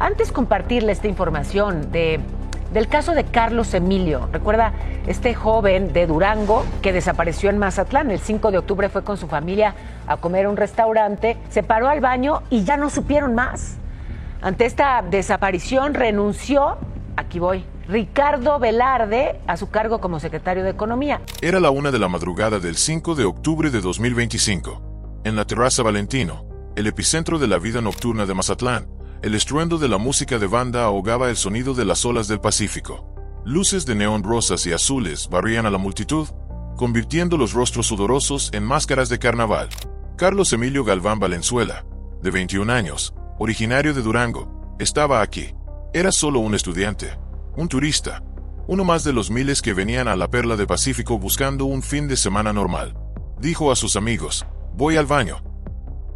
Antes compartirle esta información del caso de Carlos Emilio. Recuerda, este joven de Durango que desapareció en Mazatlán. El 5 de octubre fue con su familia a comer a un restaurante, se paró al baño y ya no supieron más. Ante esta desaparición renunció, aquí voy, Ricardo Velarde a su cargo como secretario de Economía. Era la 1 de la madrugada del 5 de octubre de 2025. En la Terraza Valentino, el epicentro de la vida nocturna de Mazatlán, el estruendo de la música de banda ahogaba el sonido de las olas del Pacífico. Luces de neón rosas y azules barrían a la multitud, convirtiendo los rostros sudorosos en máscaras de carnaval. Carlos Emilio Galván Valenzuela, de 21 años, originario de Durango, estaba aquí. Era solo un estudiante, un turista, uno más de los miles que venían a la Perla del Pacífico buscando un fin de semana normal. Dijo a sus amigos, voy al baño.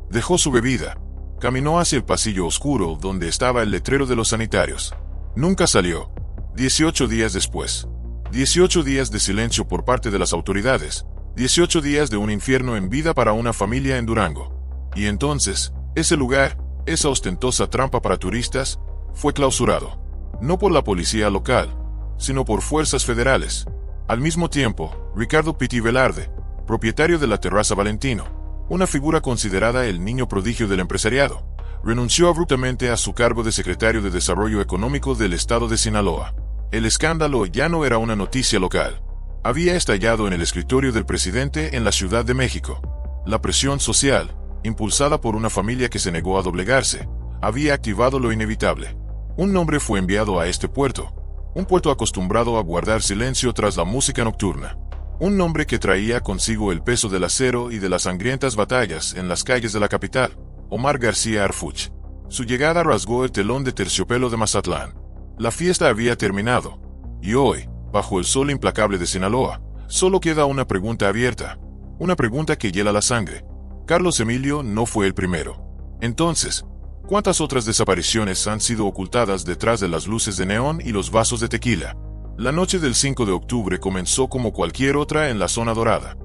Dejó su bebida. Caminó hacia el pasillo oscuro donde estaba el letrero de los sanitarios. Nunca salió. 18 días después. 18 días de silencio por parte de las autoridades. 18 días de un infierno en vida para una familia en Durango. Y entonces, ese lugar, esa ostentosa trampa para turistas, fue clausurado. No por la policía local, sino por fuerzas federales. Al mismo tiempo, Ricardo Piti Velarde, propietario de la Terraza Valentino, una figura considerada el niño prodigio del empresariado, renunció abruptamente a su cargo de secretario de Desarrollo Económico del estado de Sinaloa. El escándalo ya no era una noticia local. Había estallado en el escritorio del presidente en la Ciudad de México. La presión social, impulsada por una familia que se negó a doblegarse, había activado lo inevitable. Un nombre fue enviado a este puerto, un puerto acostumbrado a guardar silencio tras la música nocturna. Un nombre que traía consigo el peso del acero y de las sangrientas batallas en las calles de la capital, Omar García Harfuch. Su llegada rasgó el telón de terciopelo de Mazatlán. La fiesta había terminado, y hoy, bajo el sol implacable de Sinaloa, solo queda una pregunta abierta, una pregunta que hiela la sangre. Carlos Emilio no fue el primero. Entonces, ¿cuántas otras desapariciones han sido ocultadas detrás de las luces de neón y los vasos de tequila? La noche del 5 de octubre comenzó como cualquier otra en la zona dorada.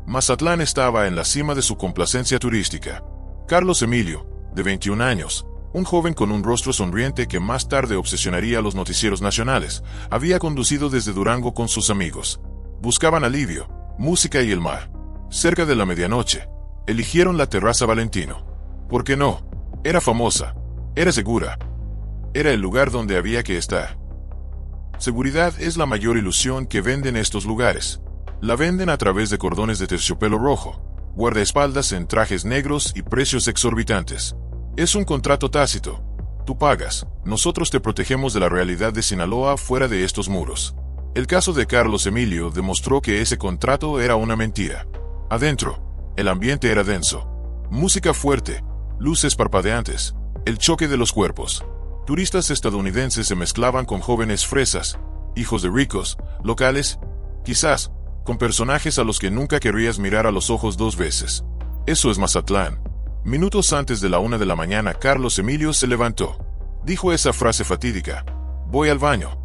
Mazatlán estaba en la cima de su complacencia turística. Carlos Emilio, de 21 años, un joven con un rostro sonriente que más tarde obsesionaría a los noticieros nacionales, había conducido desde Durango con sus amigos. Buscaban alivio, música y el mar. Cerca de la medianoche, eligieron la Terraza Valentino. ¿Por qué no? Era famosa, era segura. Era el lugar donde había que estar. Seguridad es la mayor ilusión que venden estos lugares. La venden a través de cordones de terciopelo rojo, guardaespaldas en trajes negros y precios exorbitantes. Es un contrato tácito. Tú pagas, nosotros te protegemos de la realidad de Sinaloa fuera de estos muros. El caso de Carlos Emilio demostró que ese contrato era una mentira. Adentro, el ambiente era denso. Música fuerte, luces parpadeantes, el choque de los cuerpos. Turistas estadounidenses se mezclaban con jóvenes fresas, hijos de ricos, locales, quizás, con personajes a los que nunca querrías mirar a los ojos dos veces. Eso es Mazatlán. Minutos antes de la 1 de la mañana, Carlos Emilio se levantó. Dijo esa frase fatídica: voy al baño.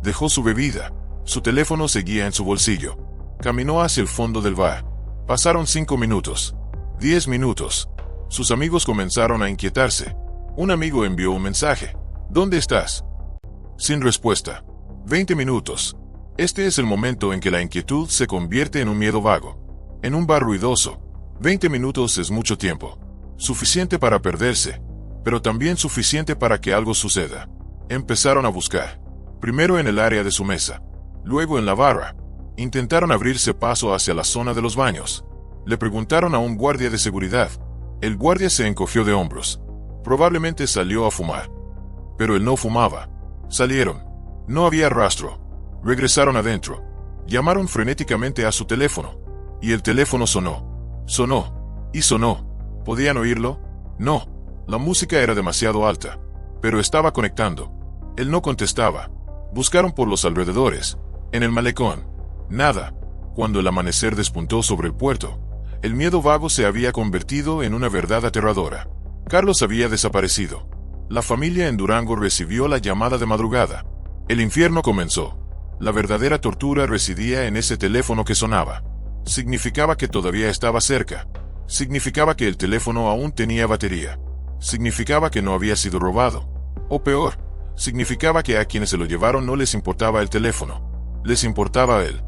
Dejó su bebida, su teléfono seguía en su bolsillo. Caminó hacia el fondo del bar. Pasaron 5 minutos, 10 minutos. Sus amigos comenzaron a inquietarse. Un amigo envió un mensaje. ¿Dónde estás? Sin respuesta. 20 minutos. Este es el momento en que la inquietud se convierte en un miedo vago. En un bar ruidoso, 20 minutos es mucho tiempo. Suficiente para perderse, pero también suficiente para que algo suceda. Empezaron a buscar. Primero en el área de su mesa, luego en la barra. Intentaron abrirse paso hacia la zona de los baños. Le preguntaron a un guardia de seguridad. El guardia se encogió de hombros. Probablemente salió a fumar. Pero él no fumaba. Salieron. No había rastro. Regresaron adentro. Llamaron frenéticamente a su teléfono. Y el teléfono sonó. Sonó. Y sonó. ¿Podían oírlo? No. La música era demasiado alta. Pero estaba conectando. Él no contestaba. Buscaron por los alrededores. En el malecón. Nada. Cuando el amanecer despuntó sobre el puerto, el miedo vago se había convertido en una verdad aterradora. Carlos había desaparecido. La familia en Durango recibió la llamada de madrugada. El infierno comenzó. La verdadera tortura residía en ese teléfono que sonaba. Significaba que todavía estaba cerca. Significaba que el teléfono aún tenía batería. Significaba que no había sido robado. O peor, significaba que a quienes se lo llevaron no les importaba el teléfono, les importaba él.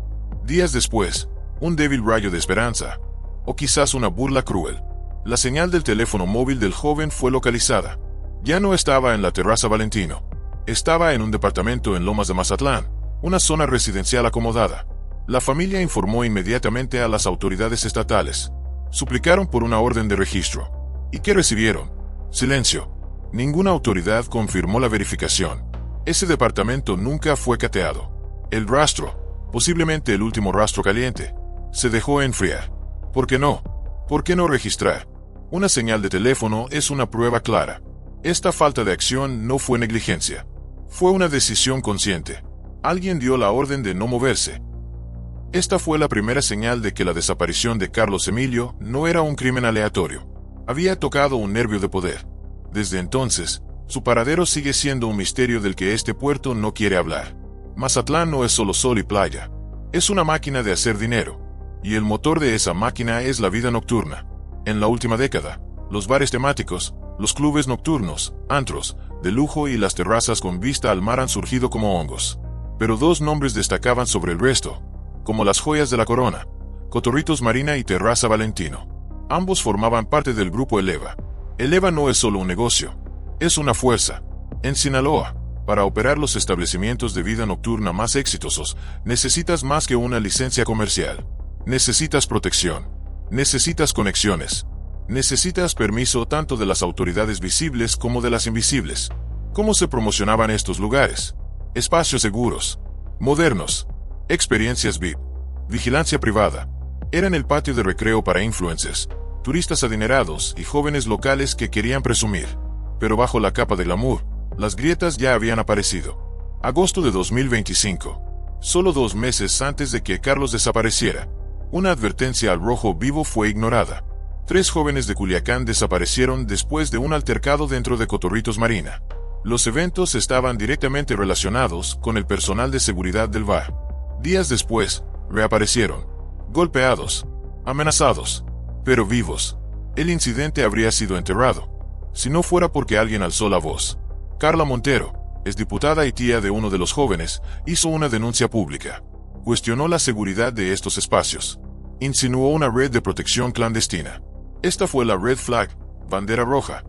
Días después, un débil rayo de esperanza, o quizás una burla cruel. La señal del teléfono móvil del joven fue localizada. Ya no estaba en la Terraza Valentino. Estaba en un departamento en Lomas de Mazatlán, una zona residencial acomodada. La familia informó inmediatamente a las autoridades estatales. Suplicaron por una orden de registro. ¿Y qué recibieron? Silencio. Ninguna autoridad confirmó la verificación. Ese departamento nunca fue cateado. El rastro, posiblemente el último rastro caliente, se dejó enfriar. ¿Por qué no? ¿Por qué no registrar? Una señal de teléfono es una prueba clara. Esta falta de acción no fue negligencia. Fue una decisión consciente. Alguien dio la orden de no moverse. Esta fue la primera señal de que la desaparición de Carlos Emilio no era un crimen aleatorio. Había tocado un nervio de poder. Desde entonces, su paradero sigue siendo un misterio del que este puerto no quiere hablar. Mazatlán no es solo sol y playa. Es una máquina de hacer dinero. Y el motor de esa máquina es la vida nocturna. En la última década, los bares temáticos, los clubes nocturnos, antros, de lujo y las terrazas con vista al mar han surgido como hongos. Pero dos nombres destacaban sobre el resto, como las joyas de la corona: Cotorritos Marina y Terraza Valentino. Ambos formaban parte del grupo Eleva. Eleva no es solo un negocio, es una fuerza. En Sinaloa, para operar los establecimientos de vida nocturna más exitosos, necesitas más que una licencia comercial. Necesitas protección. Necesitas conexiones. Necesitas permiso tanto de las autoridades visibles como de las invisibles. ¿Cómo se promocionaban estos lugares? Espacios seguros, modernos, experiencias VIP, vigilancia privada. Eran el patio de recreo para influencers, turistas adinerados y jóvenes locales que querían presumir. Pero bajo la capa de glamour, las grietas ya habían aparecido. Agosto de 2025. Solo 2 meses antes de que Carlos desapareciera, una advertencia al rojo vivo fue ignorada. 3 jóvenes de Culiacán desaparecieron después de un altercado dentro de Cotorritos Marina. Los eventos estaban directamente relacionados con el personal de seguridad del bar. Días después, reaparecieron, golpeados, amenazados, pero vivos. El incidente habría sido enterrado, si no fuera porque alguien alzó la voz. Carla Montero, exdiputada y tía de uno de los jóvenes, hizo una denuncia pública. Cuestionó la seguridad de estos espacios. Insinuó una red de protección clandestina. Esta fue la red flag, bandera roja.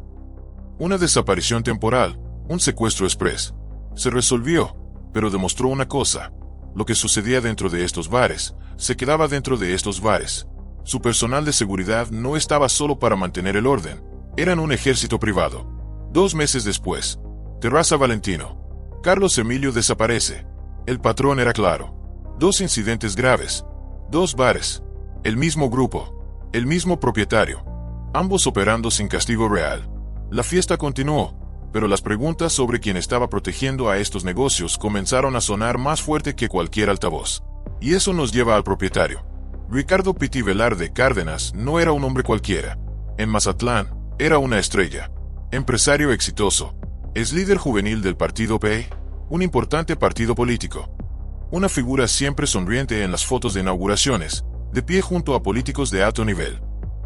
Una desaparición temporal, un secuestro express. Se resolvió, pero demostró una cosa. Lo que sucedía dentro de estos bares, se quedaba dentro de estos bares. Su personal de seguridad no estaba solo para mantener el orden, eran un ejército privado. 2 meses después, Terraza Valentino. Carlos Emilio desaparece. El patrón era claro. 2 incidentes graves. 2 bares. El mismo grupo. El mismo propietario. Ambos operando sin castigo real. La fiesta continuó, pero las preguntas sobre quién estaba protegiendo a estos negocios comenzaron a sonar más fuerte que cualquier altavoz. Y eso nos lleva al propietario. Ricardo Piti Velarde Cárdenas no era un hombre cualquiera. En Mazatlán, era una estrella. Empresario exitoso. Es líder juvenil del partido PEI, un importante partido político. Una figura siempre sonriente en las fotos de inauguraciones, de pie junto a políticos de alto nivel.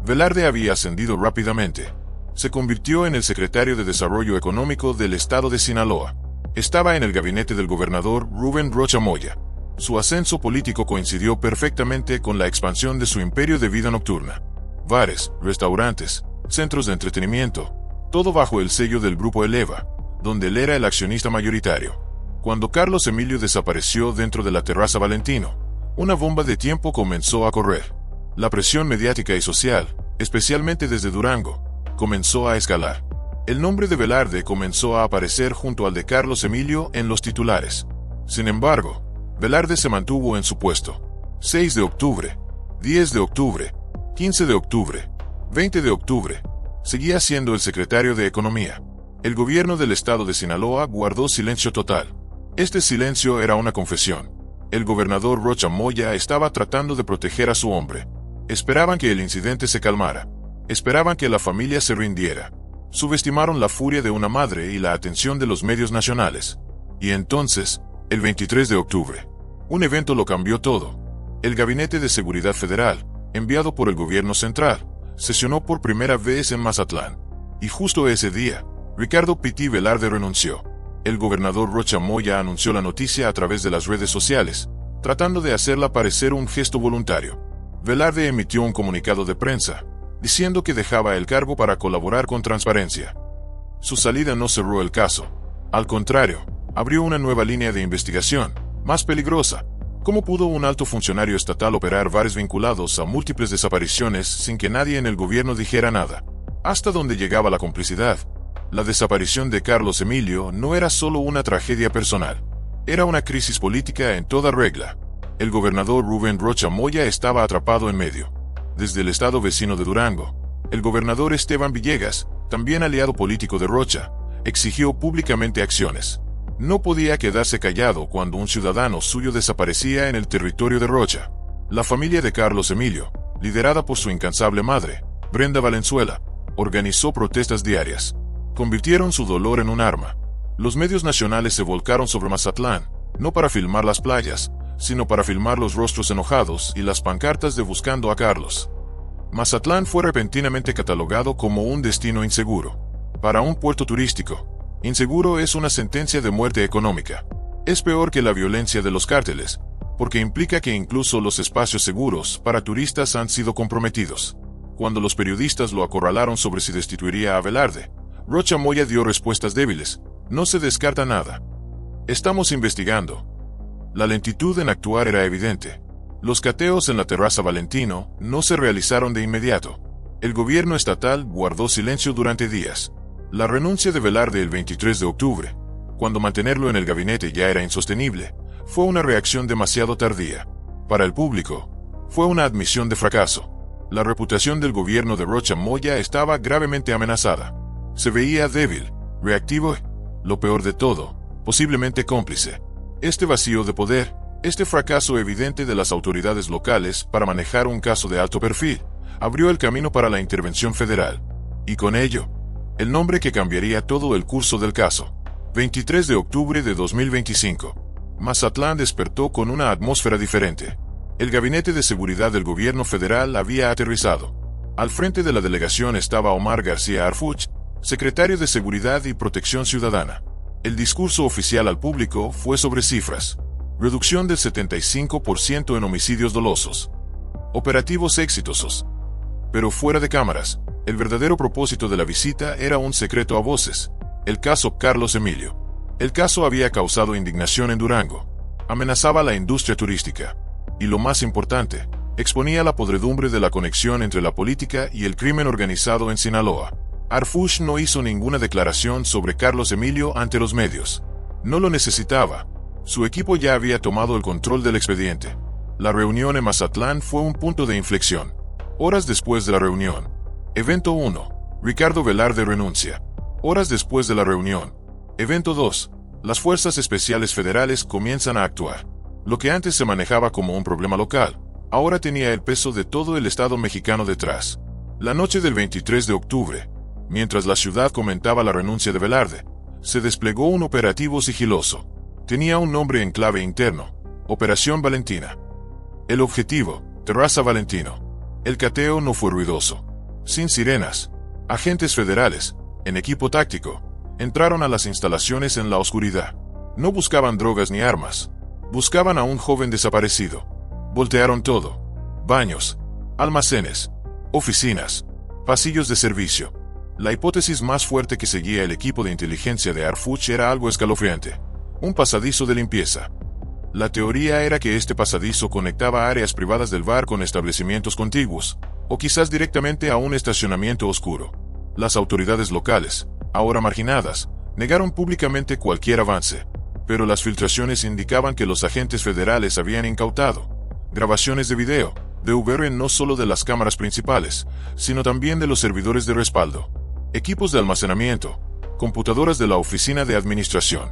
Velarde había ascendido rápidamente. Se convirtió en el secretario de Desarrollo Económico del estado de Sinaloa. Estaba en el gabinete del gobernador Rubén Rocha Moya. Su ascenso político coincidió perfectamente con la expansión de su imperio de vida nocturna. Bares, restaurantes, centros de entretenimiento, todo bajo el sello del Grupo Eleva, donde él era el accionista mayoritario. Cuando Carlos Emilio desapareció dentro de la Terraza Valentino, una bomba de tiempo comenzó a correr. La presión mediática y social, especialmente desde Durango, comenzó a escalar. El nombre de Velarde comenzó a aparecer junto al de Carlos Emilio en los titulares. Sin embargo, Velarde se mantuvo en su puesto. 6 de octubre, 10 de octubre, 15 de octubre, 20 de octubre. Seguía siendo el secretario de Economía. El gobierno del estado de Sinaloa guardó silencio total. Este silencio era una confesión. El gobernador Rocha Moya estaba tratando de proteger a su hombre. Esperaban que el incidente se calmara. Esperaban que la familia se rindiera. Subestimaron la furia de una madre y la atención de los medios nacionales. Y entonces, el 23 de octubre, un evento lo cambió todo. El Gabinete de Seguridad Federal, enviado por el gobierno central, sesionó por primera vez en Mazatlán. Y justo ese día, Ricardo Piti Velarde renunció. El gobernador Rocha Moya anunció la noticia a través de las redes sociales, tratando de hacerla parecer un gesto voluntario. Velarde emitió un comunicado de prensa, diciendo que dejaba el cargo para colaborar con transparencia. Su salida no cerró el caso. Al contrario, abrió una nueva línea de investigación, más peligrosa. ¿Cómo pudo un alto funcionario estatal operar bares vinculados a múltiples desapariciones sin que nadie en el gobierno dijera nada? ¿Hasta dónde llegaba la complicidad? La desaparición de Carlos Emilio no era solo una tragedia personal. Era una crisis política en toda regla. El gobernador Rubén Rocha Moya estaba atrapado en medio. Desde el estado vecino de Durango, el gobernador Esteban Villegas, también aliado político de Rocha, exigió públicamente acciones. No podía quedarse callado cuando un ciudadano suyo desaparecía en el territorio de Rocha. La familia de Carlos Emilio, liderada por su incansable madre, Brenda Valenzuela, organizó protestas diarias. Convirtieron su dolor en un arma. Los medios nacionales se volcaron sobre Mazatlán, no para filmar las playas, sino para filmar los rostros enojados y las pancartas de buscando a Carlos. Mazatlán fue repentinamente catalogado como un destino inseguro. Para un puerto turístico, inseguro es una sentencia de muerte económica. Es peor que la violencia de los cárteles, porque implica que incluso los espacios seguros para turistas han sido comprometidos. Cuando los periodistas lo acorralaron sobre si destituiría a Velarde, Rocha Moya dio respuestas débiles. No se descarta nada. Estamos investigando. La lentitud en actuar era evidente. Los cateos en la Terraza Valentino no se realizaron de inmediato. El gobierno estatal guardó silencio durante días. La renuncia de Velarde el 23 de octubre, cuando mantenerlo en el gabinete ya era insostenible, fue una reacción demasiado tardía. Para el público, fue una admisión de fracaso. La reputación del gobierno de Rocha Moya estaba gravemente amenazada. Se veía débil, reactivo y, lo peor de todo, posiblemente cómplice. Este vacío de poder, este fracaso evidente de las autoridades locales para manejar un caso de alto perfil, abrió el camino para la intervención federal. Y con ello, el nombre que cambiaría todo el curso del caso. 23 de octubre de 2025. Mazatlán despertó con una atmósfera diferente. El Gabinete de Seguridad del Gobierno Federal había aterrizado. Al frente de la delegación estaba Omar García Harfuch, secretario de Seguridad y Protección Ciudadana. El discurso oficial al público fue sobre cifras. Reducción del 75% en homicidios dolosos. Operativos exitosos. Pero fuera de cámaras, el verdadero propósito de la visita era un secreto a voces. El caso Carlos Emilio. El caso había causado indignación en Durango. Amenazaba la industria turística. Y lo más importante, exponía la podredumbre de la conexión entre la política y el crimen organizado en Sinaloa. Harfuch no hizo ninguna declaración sobre Carlos Emilio ante los medios. No lo necesitaba. Su equipo ya había tomado el control del expediente. La reunión en Mazatlán fue un punto de inflexión. Horas después de la reunión. Evento 1. Ricardo Velarde renuncia. Horas después de la reunión. Evento 2. Las fuerzas especiales federales comienzan a actuar. Lo que antes se manejaba como un problema local, ahora tenía el peso de todo el Estado mexicano detrás. La noche del 23 de octubre, mientras la ciudad comentaba la renuncia de Velarde, se desplegó un operativo sigiloso. Tenía un nombre en clave interno: Operación Valentina. El objetivo: Terraza Valentino. El cateo no fue ruidoso. Sin sirenas, agentes federales, en equipo táctico, entraron a las instalaciones en la oscuridad. No buscaban drogas ni armas. Buscaban a un joven desaparecido. Voltearon todo: baños, almacenes, oficinas, pasillos de servicio. La hipótesis más fuerte que seguía el equipo de inteligencia de Harfuch era algo escalofriante: un pasadizo de limpieza. La teoría era que este pasadizo conectaba áreas privadas del bar con establecimientos contiguos, o quizás directamente a un estacionamiento oscuro. Las autoridades locales, ahora marginadas, negaron públicamente cualquier avance. Pero las filtraciones indicaban que los agentes federales habían incautado grabaciones de video, DVR no solo de las cámaras principales, sino también de los servidores de respaldo, equipos de almacenamiento, computadoras de la oficina de administración,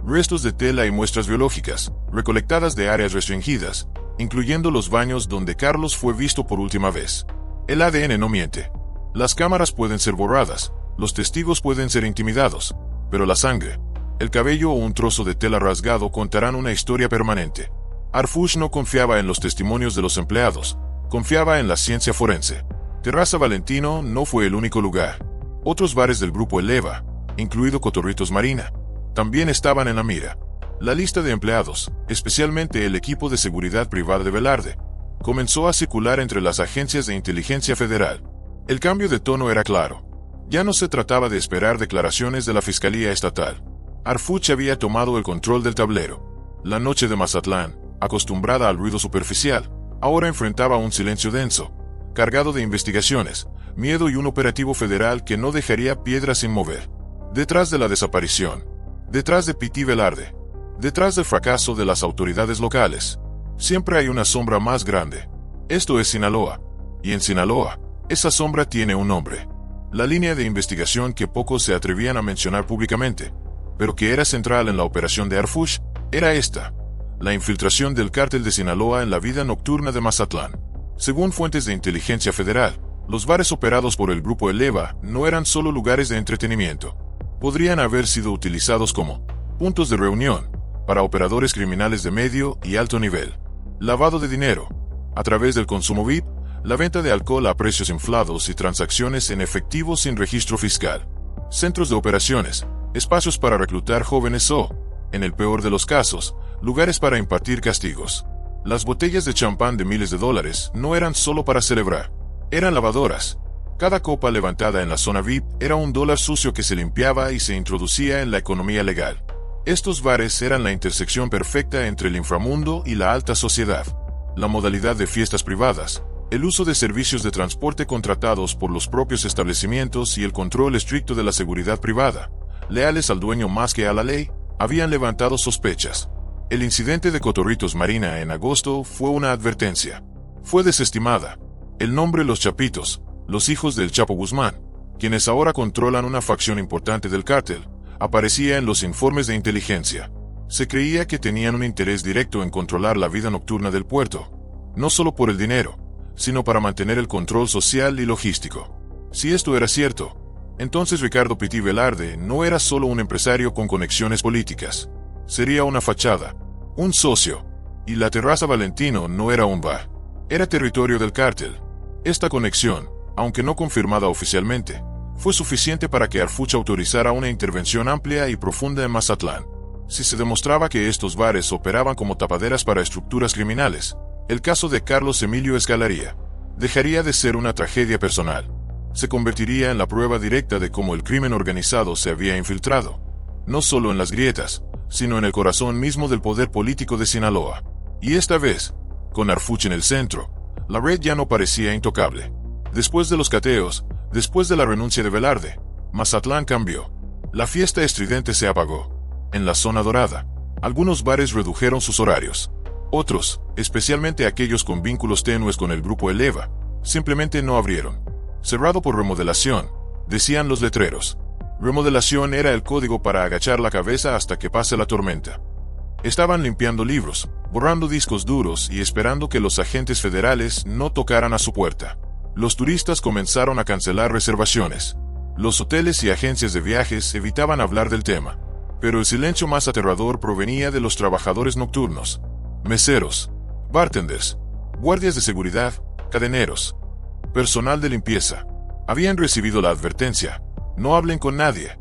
restos de tela y muestras biológicas, recolectadas de áreas restringidas, incluyendo los baños donde Carlos fue visto por última vez. El ADN no miente. Las cámaras pueden ser borradas, los testigos pueden ser intimidados, pero la sangre, el cabello o un trozo de tela rasgado contarán una historia permanente. Harfuch no confiaba en los testimonios de los empleados, confiaba en la ciencia forense. Terraza Valentino no fue el único lugar. Otros bares del grupo Eleva, incluido Cotorritos Marina, también estaban en la mira. La lista de empleados, especialmente el equipo de seguridad privada de Velarde, comenzó a circular entre las agencias de inteligencia federal. El cambio de tono era claro. Ya no se trataba de esperar declaraciones de la Fiscalía Estatal. Harfuch había tomado el control del tablero. La noche de Mazatlán, acostumbrada al ruido superficial, ahora enfrentaba un silencio denso, cargado de investigaciones, miedo y un operativo federal que no dejaría piedra sin mover. Detrás de la desaparición, detrás de Piti Velarde, detrás del fracaso de las autoridades locales, siempre hay una sombra más grande. Esto es Sinaloa. Y en Sinaloa, esa sombra tiene un nombre. La línea de investigación que pocos se atrevían a mencionar públicamente, pero que era central en la operación de Harfuch, era esta: la infiltración del cártel de Sinaloa en la vida nocturna de Mazatlán. Según fuentes de inteligencia federal, los bares operados por el grupo Eleva no eran solo lugares de entretenimiento. Podrían haber sido utilizados como puntos de reunión para operadores criminales de medio y alto nivel. Lavado de dinero, a través del consumo VIP, la venta de alcohol a precios inflados y transacciones en efectivo sin registro fiscal. Centros de operaciones, espacios para reclutar jóvenes o, en el peor de los casos, lugares para impartir castigos. Las botellas de champán de miles de dólares no eran solo para celebrar, eran lavadoras. Cada copa levantada en la zona VIP era $1 sucio que se limpiaba y se introducía en la economía legal. Estos bares eran la intersección perfecta entre el inframundo y la alta sociedad. La modalidad de fiestas privadas, el uso de servicios de transporte contratados por los propios establecimientos y el control estricto de la seguridad privada, leales al dueño más que a la ley, habían levantado sospechas. El incidente de Cotorritos Marina en agosto fue una advertencia. Fue desestimada. El nombre Los Chapitos, los hijos del Chapo Guzmán, quienes ahora controlan una facción importante del cártel, aparecía en los informes de inteligencia. Se creía que tenían un interés directo en controlar la vida nocturna del puerto, no solo por el dinero, sino para mantener el control social y logístico. Si esto era cierto, entonces Ricardo Piti Velarde no era solo un empresario con conexiones políticas. Sería una fachada, un socio, y la Terraza Valentino no era un bar. Era territorio del cártel. Esta conexión, aunque no confirmada oficialmente, fue suficiente para que Harfuch autorizara una intervención amplia y profunda en Mazatlán. Si se demostraba que estos bares operaban como tapaderas para estructuras criminales, el caso de Carlos Emilio escalaría. Dejaría de ser una tragedia personal. Se convertiría en la prueba directa de cómo el crimen organizado se había infiltrado, no solo en las grietas, sino en el corazón mismo del poder político de Sinaloa. Y esta vez, con Harfuch en el centro, la red ya no parecía intocable. Después de los cateos, después de la renuncia de Velarde, Mazatlán cambió. La fiesta estridente se apagó. En la zona dorada, algunos bares redujeron sus horarios. Otros, especialmente aquellos con vínculos tenues con el grupo Eleva, simplemente no abrieron. Cerrado por remodelación, decían los letreros. Remodelación era el código para agachar la cabeza hasta que pase la tormenta. Estaban limpiando libros, borrando discos duros y esperando que los agentes federales no tocaran a su puerta. Los turistas comenzaron a cancelar reservaciones. Los hoteles y agencias de viajes evitaban hablar del tema. Pero el silencio más aterrador provenía de los trabajadores nocturnos. Meseros, bartenders, guardias de seguridad, cadeneros, personal de limpieza. Habían recibido la advertencia: no hablen con nadie.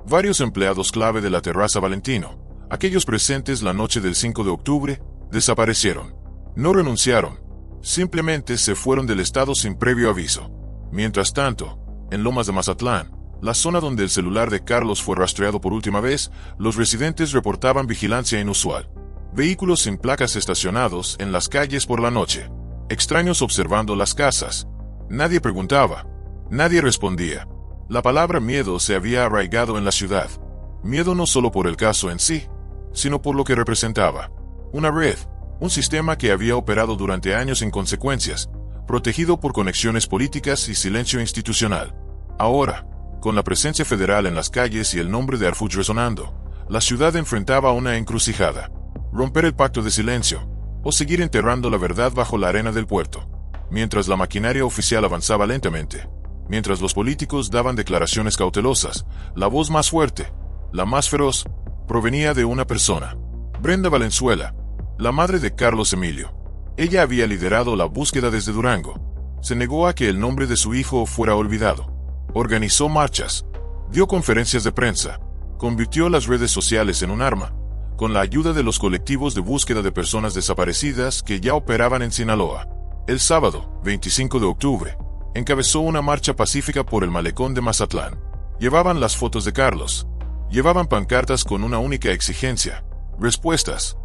Varios empleados clave de la Terraza Valentino, aquellos presentes la noche del 5 de octubre, desaparecieron. No renunciaron, simplemente se fueron del estado sin previo aviso. Mientras tanto, en Lomas de Mazatlán, la zona donde el celular de Carlos fue rastreado por última vez, los residentes reportaban vigilancia inusual. Vehículos sin placas estacionados en las calles por la noche. Extraños observando las casas. Nadie preguntaba. Nadie respondía. La palabra miedo se había arraigado en la ciudad. Miedo no solo por el caso en sí, sino por lo que representaba. Una red, un sistema que había operado durante años sin consecuencias, protegido por conexiones políticas y silencio institucional. Ahora, con la presencia federal en las calles y el nombre de Harfuch resonando, la ciudad enfrentaba una encrucijada: romper el pacto de silencio, o seguir enterrando la verdad bajo la arena del puerto. Mientras la maquinaria oficial avanzaba lentamente, mientras los políticos daban declaraciones cautelosas, la voz más fuerte, la más feroz, provenía de una persona: Brenda Valenzuela, la madre de Carlos Emilio. Ella había liderado la búsqueda desde Durango. Se negó a que el nombre de su hijo fuera olvidado. Organizó marchas, Dio conferencias de prensa. Convirtió las redes sociales en un arma, con la ayuda de los colectivos de búsqueda de personas desaparecidas que ya operaban en Sinaloa. El sábado, 25 de octubre, encabezó una marcha pacífica por el malecón de Mazatlán. Llevaban las fotos de Carlos. Llevaban pancartas con una única exigencia: respuestas.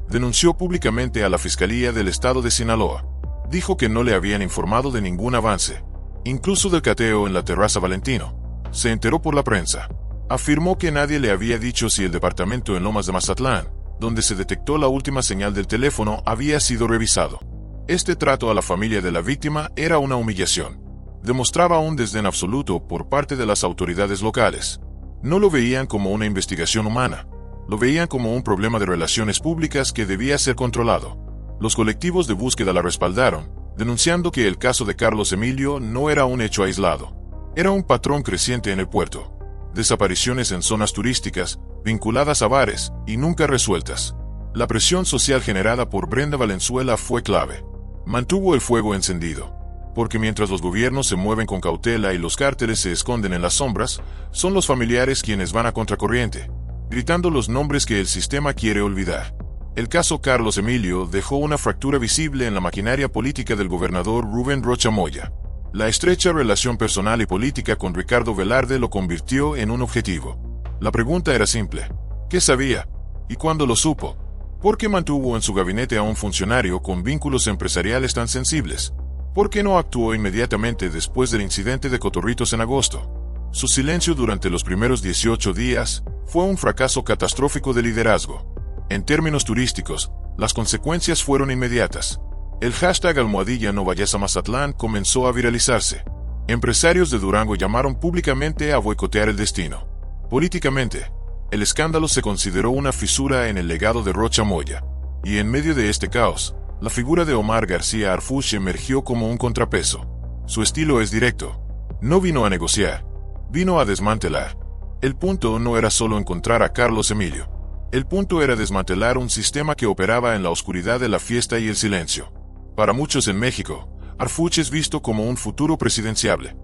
Denunció públicamente a la Fiscalía del Estado de Sinaloa. Dijo que no le habían informado de ningún avance, incluso del cateo en la Terraza Valentino. Se enteró por la prensa. Afirmó que nadie le había dicho si el departamento en Lomas de Mazatlán, donde se detectó la última señal del teléfono, había sido revisado. Este trato a la familia de la víctima era una humillación. Demostraba un desdén absoluto por parte de las autoridades locales. No lo veían como una investigación humana. Lo veían como un problema de relaciones públicas que debía ser controlado. Los colectivos de búsqueda la respaldaron, denunciando que el caso de Carlos Emilio no era un hecho aislado. Era un patrón creciente en el puerto. Desapariciones en zonas turísticas, vinculadas a bares, y nunca resueltas. La presión social generada por Brenda Valenzuela fue clave. Mantuvo el fuego encendido. Porque mientras los gobiernos se mueven con cautela y los cárteles se esconden en las sombras, son los familiares quienes van a contracorriente, gritando los nombres que el sistema quiere olvidar. El caso Carlos Emilio dejó una fractura visible en la maquinaria política del gobernador Rubén Rocha Moya. La estrecha relación personal y política con Ricardo Velarde lo convirtió en un objetivo. La pregunta era simple: ¿qué sabía? ¿Y cuándo lo supo? ¿Por qué mantuvo en su gabinete a un funcionario con vínculos empresariales tan sensibles? ¿Por qué no actuó inmediatamente después del incidente de Cotorritos en agosto? Su silencio durante los primeros 18 días fue un fracaso catastrófico de liderazgo. En términos turísticos, las consecuencias fueron inmediatas. El hashtag #No vayas a Mazatlán comenzó a viralizarse. Empresarios de Durango llamaron públicamente a boicotear el destino. Políticamente, el escándalo se consideró una fisura en el legado de Rocha Moya. Y en medio de este caos, la figura de Omar García Harfuch emergió como un contrapeso. Su estilo es directo. No vino a negociar, vino a desmantelar. El punto no era solo encontrar a Carlos Emilio. El punto era desmantelar un sistema que operaba en la oscuridad de la fiesta y el silencio. Para muchos en México, Harfuch es visto como un futuro presidenciable.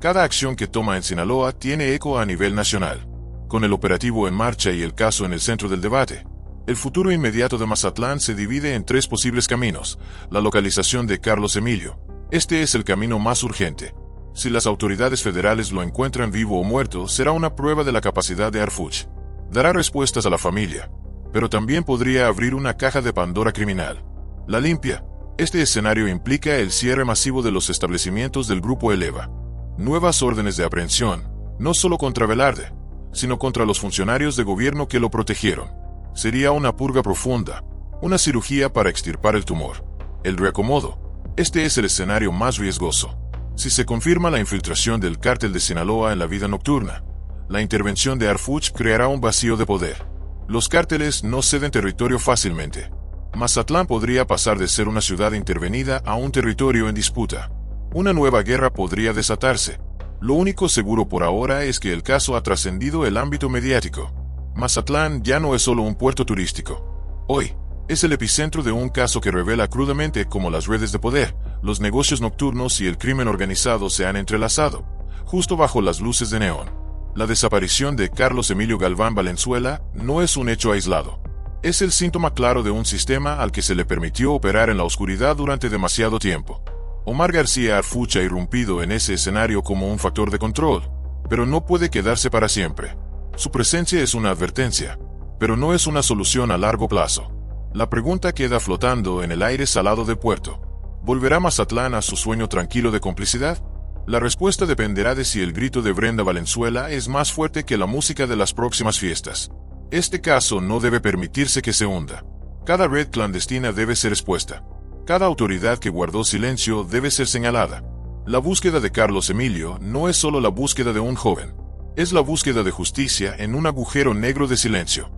Cada acción que toma en Sinaloa tiene eco a nivel nacional. Con el operativo en marcha y el caso en el centro del debate, el futuro inmediato de Mazatlán se divide en 3 posibles caminos. La localización de Carlos Emilio. Este es el camino más urgente. Si las autoridades federales lo encuentran vivo o muerto, será una prueba de la capacidad de Harfuch. Dará respuestas a la familia, pero también podría abrir una caja de Pandora criminal. La limpia. Este escenario implica el cierre masivo de los establecimientos del Grupo Eleva. Nuevas órdenes de aprehensión, no solo contra Velarde, sino contra los funcionarios de gobierno que lo protegieron. Sería una purga profunda, una cirugía para extirpar el tumor. El reacomodo. Este es el escenario más riesgoso. Si se confirma la infiltración del cártel de Sinaloa en la vida nocturna, la intervención de Harfuch creará un vacío de poder. Los cárteles no ceden territorio fácilmente. Mazatlán podría pasar de ser una ciudad intervenida a un territorio en disputa. Una nueva guerra podría desatarse. Lo único seguro por ahora es que el caso ha trascendido el ámbito mediático. Mazatlán ya no es solo un puerto turístico. Hoy, es el epicentro de un caso que revela crudamente cómo las redes de poder, los negocios nocturnos y el crimen organizado se han entrelazado, justo bajo las luces de neón. La desaparición de Carlos Emilio Galván Valenzuela no es un hecho aislado. Es el síntoma claro de un sistema al que se le permitió operar en la oscuridad durante demasiado tiempo. Omar García Harfuch ha irrumpido en ese escenario como un factor de control, pero no puede quedarse para siempre. Su presencia es una advertencia, pero no es una solución a largo plazo. La pregunta queda flotando en el aire salado del puerto. ¿Volverá Mazatlán a su sueño tranquilo de complicidad? La respuesta dependerá de si el grito de Brenda Valenzuela es más fuerte que la música de las próximas fiestas. Este caso no debe permitirse que se hunda. Cada red clandestina debe ser expuesta. Cada autoridad que guardó silencio debe ser señalada. La búsqueda de Carlos Emilio no es solo la búsqueda de un joven. Es la búsqueda de justicia en un agujero negro de silencio.